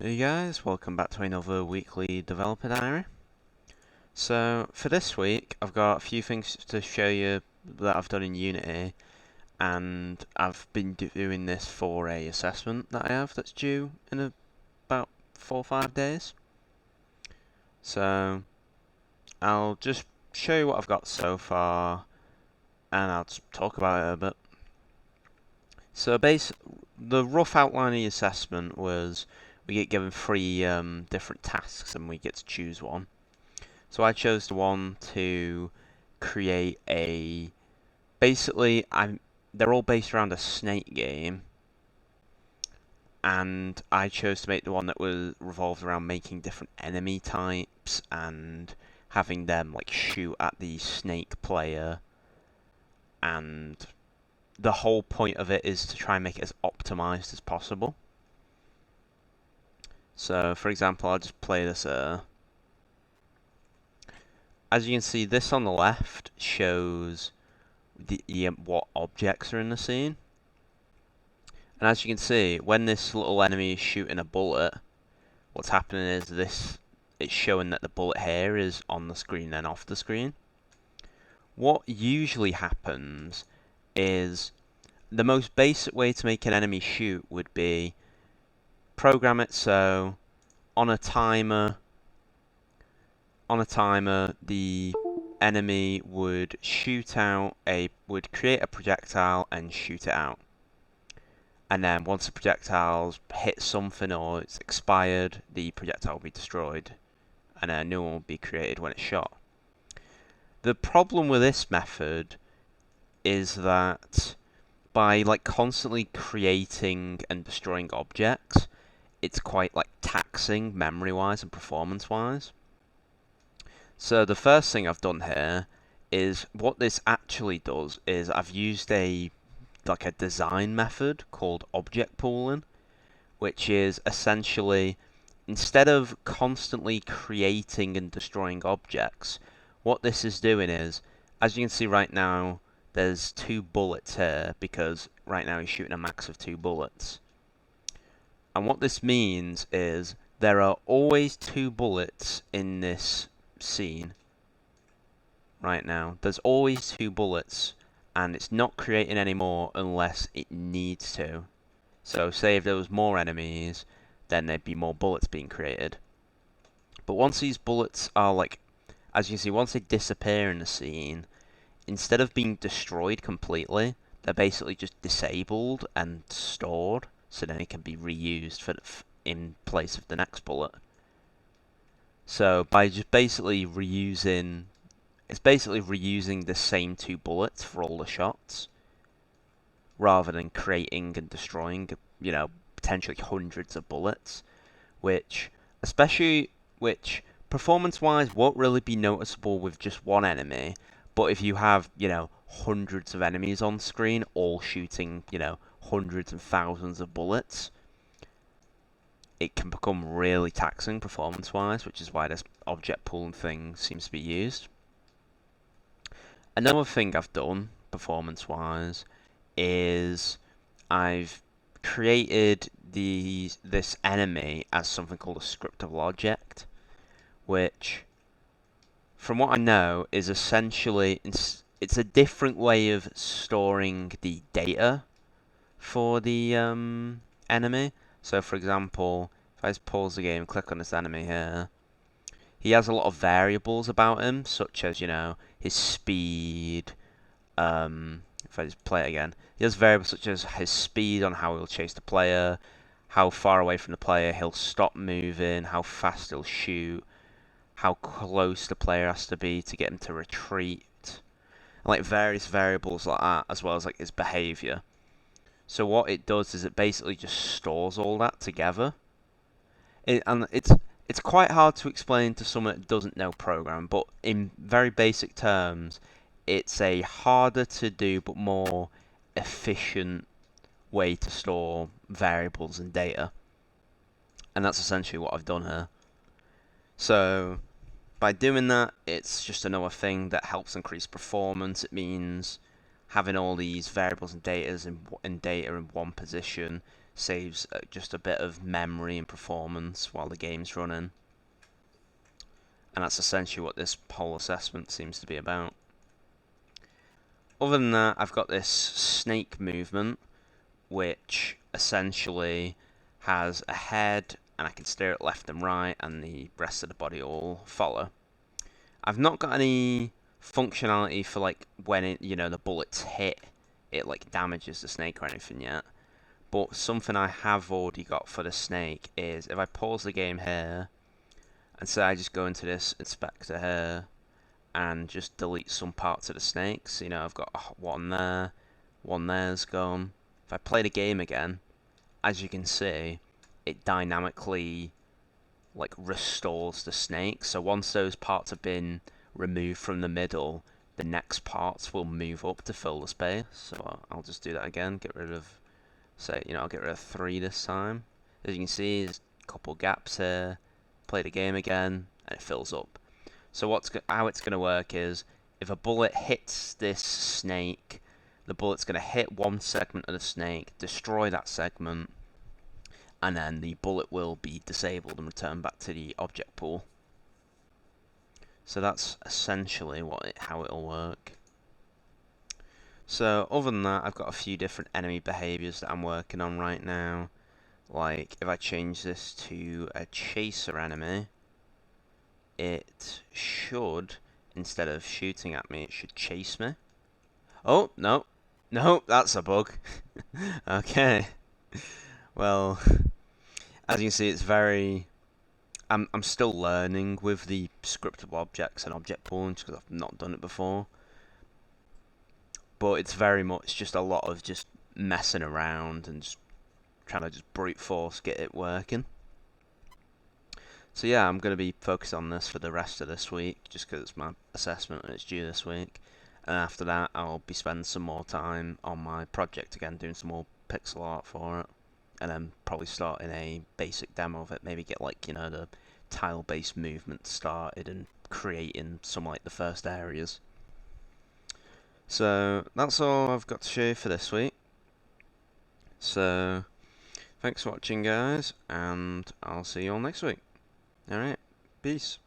Hey guys, welcome back to another weekly developer diary. So for this week I've got a few things to show you that I've done in Unity, and I've been doing this for a assessment that I have that's due in about 4 or 5 days. So I'll just show you what I've got so far and I'll just talk about it a bit. So the rough outline of the assessment was we get given 3 different tasks and we get to choose one. So I chose the one to create a... Basically, they're all based around a snake game, and I chose to make the one that was revolved around making different enemy types and having them like shoot at the snake player, and the whole point of it is to try and make it as optimized as possible. So, for example, I'll just play this. As you can see, this on the left shows what objects are in the scene. And as you can see, when this little enemy is shooting a bullet, what's happening is it's showing that the bullet here is on the screen and off the screen. What usually happens is the most basic way to make an enemy shoot would be program it so on a timer the enemy would would create a projectile and shoot it out. And then once the projectiles hit something or it's expired, the projectile will be destroyed, and a new one will be created when it's shot. The problem with this method is that by constantly creating and destroying objects, it's quite taxing memory-wise and performance-wise. So the first thing I've done here is what this actually does is I've used a design method called object pooling, which is essentially, instead of constantly creating and destroying objects, what this is doing is, as you can see right now, there's 2 bullets here because right now he's shooting a max of 2 bullets. And what this means is there are always 2 bullets in this scene right now. There's always 2 bullets, and it's not creating any more unless it needs to. So say if there was more enemies, then there'd be more bullets being created. But once these bullets are as you can see, once they disappear in the scene, instead of being destroyed completely, they're basically just disabled and stored, so then it can be reused in place of the next bullet. So by just basically reusing, it's basically reusing the same 2 bullets for all the shots, rather than creating and destroying, potentially hundreds of bullets, which performance-wise won't really be noticeable with just one enemy, but if you have, hundreds of enemies on screen, all shooting, hundreds and thousands of bullets, it can become really taxing performance-wise, which is why this object pooling thing seems to be used. Another thing I've done, performance-wise, is I've created this enemy as something called a scriptable object, which, from what I know, is essentially it's a different way of storing the data for the enemy. So, for example, if I just pause the game and click on this enemy here, he has a lot of variables about him, such as, his speed. If I just play it again, he has variables such as his speed on how he'll chase the player, how far away from the player he'll stop moving, how fast he'll shoot, how close the player has to be to get him to retreat, and various variables like that, as well as his behavior. So what it does is it basically just stores all that together. And it's quite hard to explain to someone that doesn't know programming, but in very basic terms, it's a harder to do but more efficient way to store variables and data. And that's essentially what I've done here. So by doing that, it's just another thing that helps increase performance. It means having all these variables and data in one position saves just a bit of memory and performance while the game's running. And that's essentially what this whole assessment seems to be about. Other than that, I've got this snake movement, which essentially has a head, and I can steer it left and right, and the rest of the body will follow. I've not got any functionality for like when it, the bullets hit, it like damages the snake or anything yet. But something I have already got for the snake is if I pause the game here, and say I just go into this inspector here, and just delete some parts of the snakes. I've got one there's gone. If I play the game again, as you can see, it dynamically like restores the snake. So once those parts have been removed from the middle, the next parts will move up to fill the space. So I'll just do that again. Get rid of, I'll get rid of 3 this time. As you can see, there's a couple gaps here. Play the game again, and it fills up. So how it's going to work is, if a bullet hits this snake, the bullet's going to hit one segment of the snake, destroy that segment, and then the bullet will be disabled and returned back to the object pool. So that's essentially how it'll work. So other than that, I've got a few different enemy behaviors that I'm working on right now. Like if I change this to a chaser enemy, it should, instead of shooting at me, it should chase me. Oh, no. No, that's a bug. Okay. Well, as you can see, it's very... I'm still learning with the scriptable objects and object pooling because I've not done it before. But it's very much just a lot of just messing around and just trying to just brute force get it working. So yeah, I'm going to be focused on this for the rest of this week, just because it's my assessment and it's due this week. And after that, I'll be spending some more time on my project again, doing some more pixel art for it. And then probably starting a basic demo of it, maybe get like, the tile-based movement started and creating some like the first areas. So that's all I've got to show you for this week. So thanks for watching, guys, and I'll see you all next week. Alright, peace.